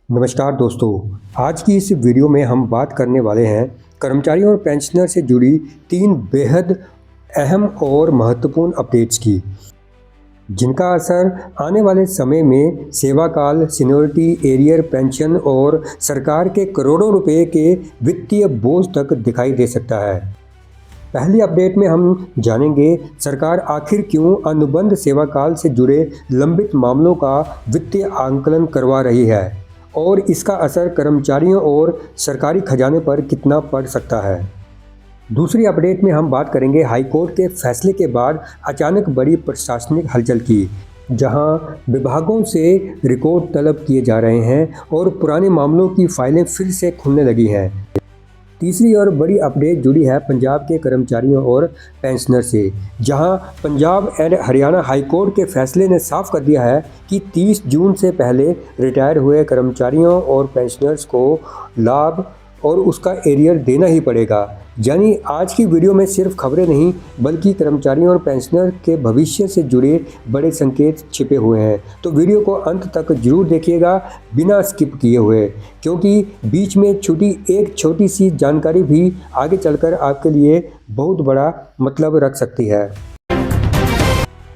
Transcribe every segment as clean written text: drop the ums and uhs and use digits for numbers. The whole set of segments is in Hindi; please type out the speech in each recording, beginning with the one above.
नमस्कार दोस्तों। आज की इस वीडियो में हम बात करने वाले हैं कर्मचारियों और पेंशनर से जुड़ी 3 बेहद अहम और महत्वपूर्ण अपडेट्स की, जिनका असर आने वाले समय में सेवा काल, सीनियरिटी, एरियर, पेंशन और सरकार के करोड़ों रुपए के वित्तीय बोझ तक दिखाई दे सकता है। पहली अपडेट में हम जानेंगे सरकार आखिर क्यों अनुबंध सेवा काल से जुड़े लंबित मामलों का वित्तीय आंकलन करवा रही है और इसका असर कर्मचारियों और सरकारी खजाने पर कितना पड़ सकता है। दूसरी अपडेट में हम बात करेंगे हाईकोर्ट के फैसले के बाद अचानक बड़ी प्रशासनिक हलचल की, जहां विभागों से रिकॉर्ड तलब किए जा रहे हैं और पुराने मामलों की फाइलें फिर से खुलने लगी हैं। तीसरी और बड़ी अपडेट जुड़ी है पंजाब के कर्मचारियों और पेंशनर से, जहां पंजाब एंड हरियाणा हाईकोर्ट के फैसले ने साफ कर दिया है कि 30 जून से पहले रिटायर हुए कर्मचारियों और पेंशनर्स को लाभ और उसका एरियर देना ही पड़ेगा। यानी आज की वीडियो में सिर्फ खबरें नहीं, बल्कि कर्मचारियों और पेंशनर के भविष्य से जुड़े बड़े संकेत छिपे हुए हैं। तो वीडियो को अंत तक जरूर देखिएगा, बिना स्किप किए हुए, क्योंकि बीच में छूटी एक छोटी सी जानकारी भी आगे चलकर आपके लिए बहुत बड़ा मतलब रख सकती है।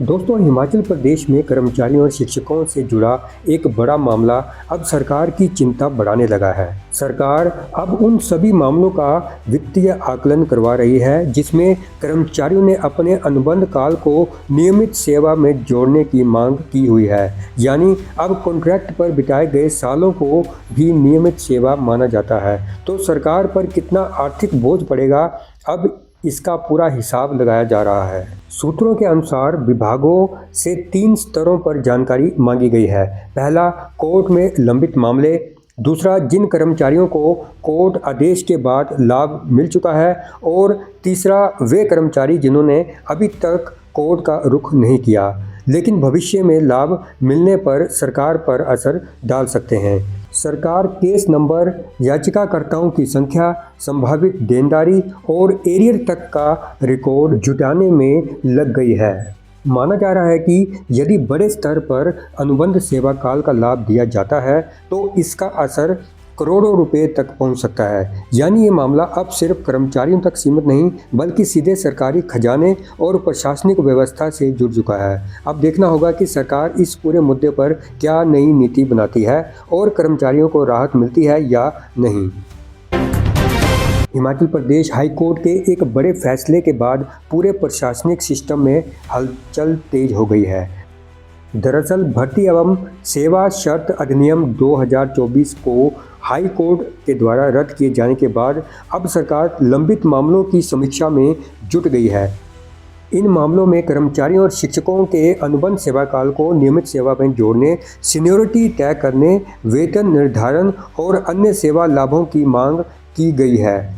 दोस्तों, हिमाचल प्रदेश में कर्मचारियों और शिक्षकों से जुड़ा एक बड़ा मामला अब सरकार की चिंता बढ़ाने लगा है। सरकार अब उन सभी मामलों का वित्तीय आकलन करवा रही है जिसमें कर्मचारियों ने अपने अनुबंध काल को नियमित सेवा में जोड़ने की मांग की हुई है। यानी अब कॉन्ट्रैक्ट पर बिताए गए सालों को भी नियमित सेवा माना जाता है। तो सरकार पर कितना आर्थिक बोझ पड़ेगा, अब इसका पूरा हिसाब लगाया जा रहा है। सूत्रों के अनुसार विभागों से 3 स्तरों पर जानकारी मांगी गई है। पहला, कोर्ट में लंबित मामले। दूसरा, जिन कर्मचारियों को कोर्ट आदेश के बाद लाभ मिल चुका है। और तीसरा, वे कर्मचारी जिन्होंने अभी तक कोर्ट का रुख नहीं किया, लेकिन भविष्य में लाभ मिलने पर सरकार पर असर डाल सकते हैं। सरकार केस नंबर, याचिकाकर्ताओं की संख्या, संभावित देनदारी और एरियर तक का रिकॉर्ड जुटाने में लग गई है। माना जा रहा है कि यदि बड़े स्तर पर अनुबंध सेवा काल का लाभ दिया जाता है तो इसका असर करोड़ों रुपए तक पहुंच सकता है। यानी ये मामला अब सिर्फ कर्मचारियों तक सीमित नहीं, बल्कि सीधे सरकारी खजाने और प्रशासनिक व्यवस्था से जुड़ चुका है। अब देखना होगा कि सरकार इस पूरे मुद्दे पर क्या नई नीति बनाती है और कर्मचारियों को राहत मिलती है या नहीं। हिमाचल प्रदेश हाई कोर्ट के एक बड़े फैसले के बाद पूरे प्रशासनिक सिस्टम में हलचल तेज हो गई है। दरअसल भर्ती एवं सेवा शर्त अधिनियम 2024 को हाई कोर्ट के द्वारा रद्द किए जाने के बाद अब सरकार लंबित मामलों की समीक्षा में जुट गई है। इन मामलों में कर्मचारियों और शिक्षकों के अनुबंध सेवा काल को नियमित सेवा में जोड़ने, सीनियरिटी तय करने, वेतन निर्धारण और अन्य सेवा लाभों की मांग की गई है।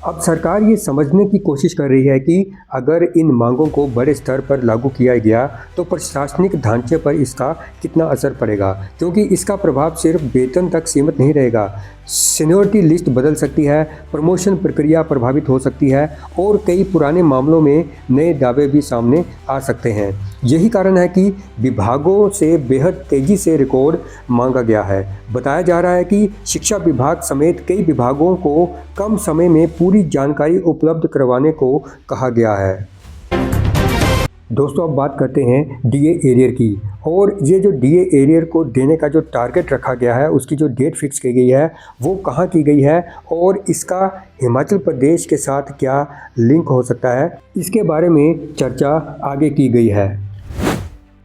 अब सरकार ये समझने की कोशिश कर रही है कि अगर इन मांगों को बड़े स्तर पर लागू किया गया तो प्रशासनिक ढांचे पर इसका कितना असर पड़ेगा, क्योंकि इसका प्रभाव सिर्फ वेतन तक सीमित नहीं रहेगा। सीनियरिटी लिस्ट बदल सकती है, प्रमोशन प्रक्रिया प्रभावित हो सकती है और कई पुराने मामलों में नए दावे भी सामने आ सकते हैं। यही कारण है कि विभागों से बेहद तेजी से रिकॉर्ड मांगा गया है। बताया जा रहा है कि शिक्षा विभाग समेत कई विभागों को कम समय में पूरी जानकारी उपलब्ध करवाने को कहा गया है। दोस्तों, अब बात करते हैं डीए एरियर की। और ये जो डीए एरियर को देने का जो टारगेट रखा गया है, उसकी जो डेट फिक्स की गई है वो कहाँ की गई है और इसका हिमाचल प्रदेश के साथ क्या लिंक हो सकता है, इसके बारे में चर्चा आगे की गई है।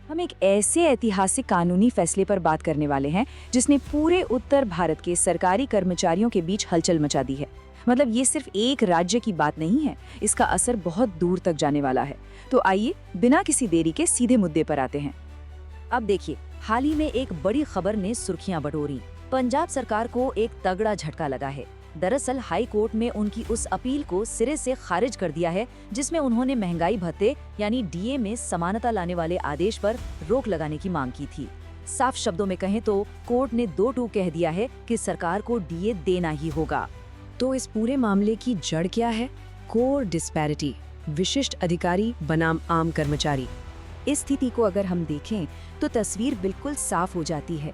हम एक ऐसे ऐतिहासिक कानूनी फैसले पर बात करने वाले हैं जिसने पूरे उत्तर भारत के सरकारी कर्मचारियों के बीच हलचल मचा दी है। मतलब ये सिर्फ एक राज्य की बात नहीं है, इसका असर बहुत दूर तक जाने वाला है। तो आइए बिना किसी देरी के सीधे मुद्दे पर आते हैं। अब देखिए, हाल ही में एक बड़ी खबर ने सुर्खियां बटोरी। पंजाब सरकार को एक तगड़ा झटका लगा है। दरअसल हाई कोर्ट में उनकी उस अपील को सिरे से खारिज कर दिया है जिसमें उन्होंने महंगाई भत्ते यानी डीए में समानता लाने वाले आदेश पर रोक लगाने की मांग की थी। साफ शब्दों में कहें तो कोर्ट ने 2-2 कह दिया है कि सरकार को डीए देना ही होगा। तो इस पूरे मामले की जड़ क्या है? कोर डिस्पैरिटी, विशिष्ट अधिकारी बनाम आम कर्मचारी। इस स्थिति को अगर हम देखें तो तस्वीर बिल्कुल साफ हो जाती है।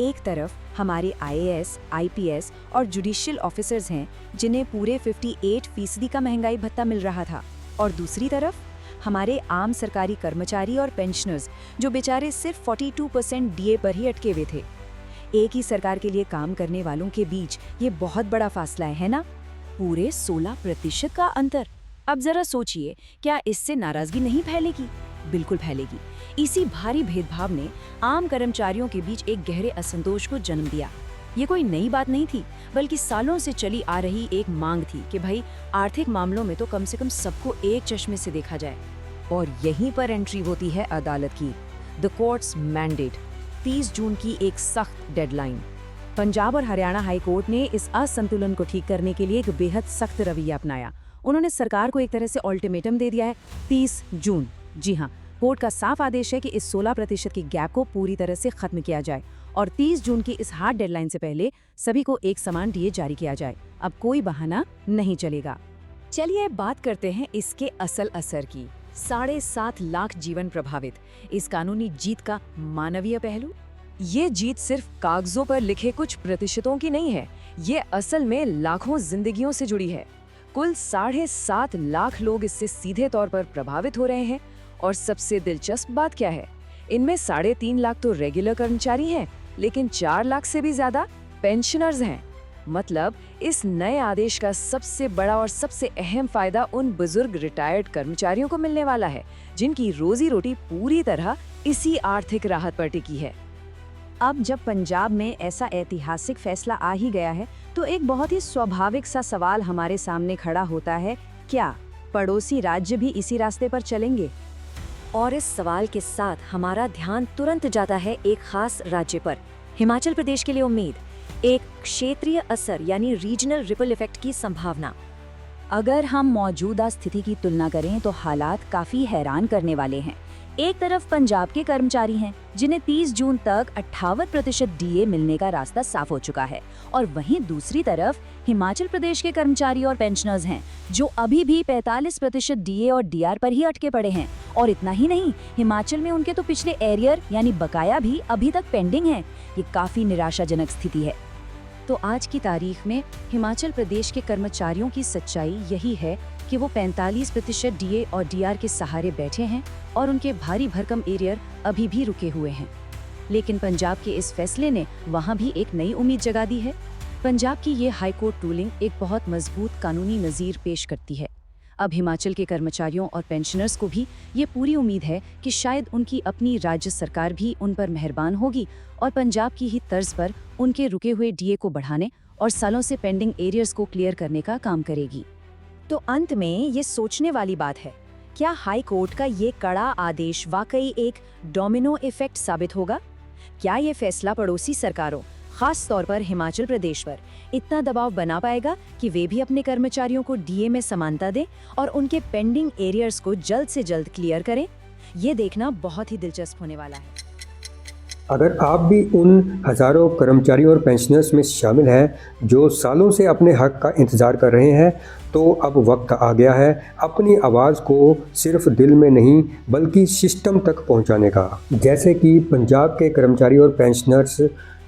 एक तरफ हमारे आईएएस, आईपीएस और जुडिशियल ऑफिसर्स हैं जिन्हें पूरे 58% का महंगाई भत्ता मिल रहा था, और दूसरी तरफ हमारे आम सरकारी कर्मचारी और पेंशनर्स जो बेचारे सिर्फ 42% डीए पर ही अटके हुए थे। एक ही सरकार के लिए काम करने वालों के बीच ये बहुत बड़ा फासला है ना? पूरे 16% का अंतर। अब जरा सोचिए, क्या इससे नाराजगी नहीं फैलेगी? बिल्कुल फैलेगी। इसी भारी भेदभाव ने आम कर्मचारियों के बीच एक गहरे असंतोष को जन्म दिया। ये कोई नई बात नहीं थी, बल्कि सालों से चली आ रही एक मांग थी कि भाई आर्थिक मामलों में तो कम से कम सबको एक चश्मे से देखा जाए। और यहीं पर एंट्री होती है अदालत की। द कोर्ट्स मैंडेट, 30 जून की एक सख्त डेडलाइन। पंजाब और हरियाणा हाई कोर्ट ने इस असंतुलन को ठीक करने के लिए एक बेहद सख्त रवैया अपनाया। उन्होंने सरकार को एक तरह से अल्टीमेटम दे दिया है। 30 जून, जी हाँ, कोर्ट का साफ आदेश है कि इस 16% की गैप को पूरी तरह से खत्म किया जाए और 30 जून की इस हार्ड डेडलाइन से पहले सभी को एक समान डीए जारी किया जाए। अब कोई बहाना नहीं चलेगा। चलिए बात करते हैं इसके असल असर की। 7.5 लाख जीवन प्रभावित। इस कानूनी जीत का मानवीय पहलू। ये जीत सिर्फ कागजों पर लिखे कुछ प्रतिशतों की नहीं है, ये असल में लाखों जिंदगियों से जुड़ी है। कुल 7.5 लाख लोग इससे सीधे तौर पर प्रभावित हो रहे हैं। और सबसे दिलचस्प बात क्या है, इनमें 3.5 लाख तो रेगुलर कर्मचारी हैं, लेकिन 4 लाख से भी ज्यादा पेंशनर्स हैं। मतलब इस नए आदेश का सबसे बड़ा और सबसे अहम फायदा उन बुजुर्ग रिटायर्ड कर्मचारियों को मिलने वाला है जिनकी रोजी रोटी पूरी तरह इसी आर्थिक राहत पर टिकी है। अब जब पंजाब में ऐसा ऐतिहासिक फैसला आ ही गया है, तो एक बहुत ही स्वाभाविक सा सवाल हमारे सामने खड़ा होता है, क्या पड़ोसी राज्य भी इसी रास्ते पर चलेंगे? और इस सवाल के साथ हमारा ध्यान तुरंत जाता है एक खास राज्य पर, हिमाचल प्रदेश के लिए उम्मीद, एक क्षेत्रीय असर यानी रीजनल रिपल इफेक्ट की संभावना। अगर हम मौजूदा स्थिति की तुलना करें तो हालात काफी हैरान करने वाले हैं। एक तरफ पंजाब के कर्मचारी हैं जिन्हें 30 जून तक 58% डीए मिलने का रास्ता साफ हो चुका है, और वहीं दूसरी तरफ हिमाचल प्रदेश के कर्मचारी और पेंशनर्स हैं जो अभी भी 45% डीए और डीआर पर ही अटके पड़े हैं। और इतना ही नहीं, हिमाचल में उनके तो पिछले एरियर यानी बकाया भी अभी तक पेंडिंग है। ये काफी निराशाजनक स्थिति है। तो आज की तारीख में हिमाचल प्रदेश के कर्मचारियों की सच्चाई यही है कि वो 45% डीए और डीआर के सहारे बैठे हैं और उनके भारी भरकम एरियर अभी भी रुके हुए हैं। लेकिन पंजाब के इस फैसले ने वहां भी एक नई उम्मीद जगा दी है। पंजाब की ये हाई कोर्ट रूलिंग एक बहुत मजबूत कानूनी नज़ीर पेश करती है। अब हिमाचल के कर्मचारियों और पेंशनर्स को भी ये पूरी उम्मीद है कि शायद उनकी अपनी राज्य सरकार भी उन पर मेहरबान होगी और पंजाब की ही तर्ज पर उनके रुके हुए डीए को बढ़ाने और सालों से पेंडिंग एरियर्स को क्लियर करने का काम करेगी। तो अंत में ये सोचने वाली बात है, क्या हाई कोर्ट का ये कड़ा आदेश वाकई एक डोमिनो इफेक्ट साबित होगा? क्या ये फैसला पड़ोसी सरकारों, खास तौर पर हिमाचल प्रदेश पर इतना दबाव बना पाएगा कि वे भी अपने कर्मचारियों को डीए में समानता दें और उनके पेंडिंग एरियर्स को जल्द से जल्द क्लियर करें? ये देखना बहुत ही दिलचस्प होने वाला है। अगर आप भी उन हज़ारों कर्मचारियों और पेंशनर्स में शामिल हैं जो सालों से अपने हक का इंतज़ार कर रहे हैं, तो अब वक्त आ गया है अपनी आवाज़ को सिर्फ दिल में नहीं बल्कि सिस्टम तक पहुंचाने का। जैसे कि पंजाब के कर्मचारी और पेंशनर्स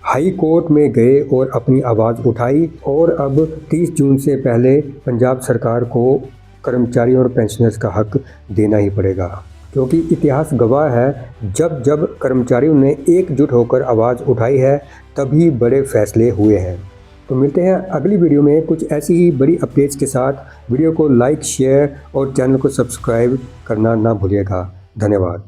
हाई कोर्ट में गए और अपनी आवाज़ उठाई, और अब 30 जून से पहले पंजाब सरकार को कर्मचारियों और पेंशनर्स का हक देना ही पड़ेगा, क्योंकि इतिहास गवाह है जब जब कर्मचारियों ने एकजुट होकर आवाज़ उठाई है तभी बड़े फैसले हुए हैं। तो मिलते हैं अगली वीडियो में कुछ ऐसी ही बड़ी अपडेट्स के साथ। वीडियो को लाइक, शेयर और चैनल को सब्सक्राइब करना ना भूलिएगा। धन्यवाद।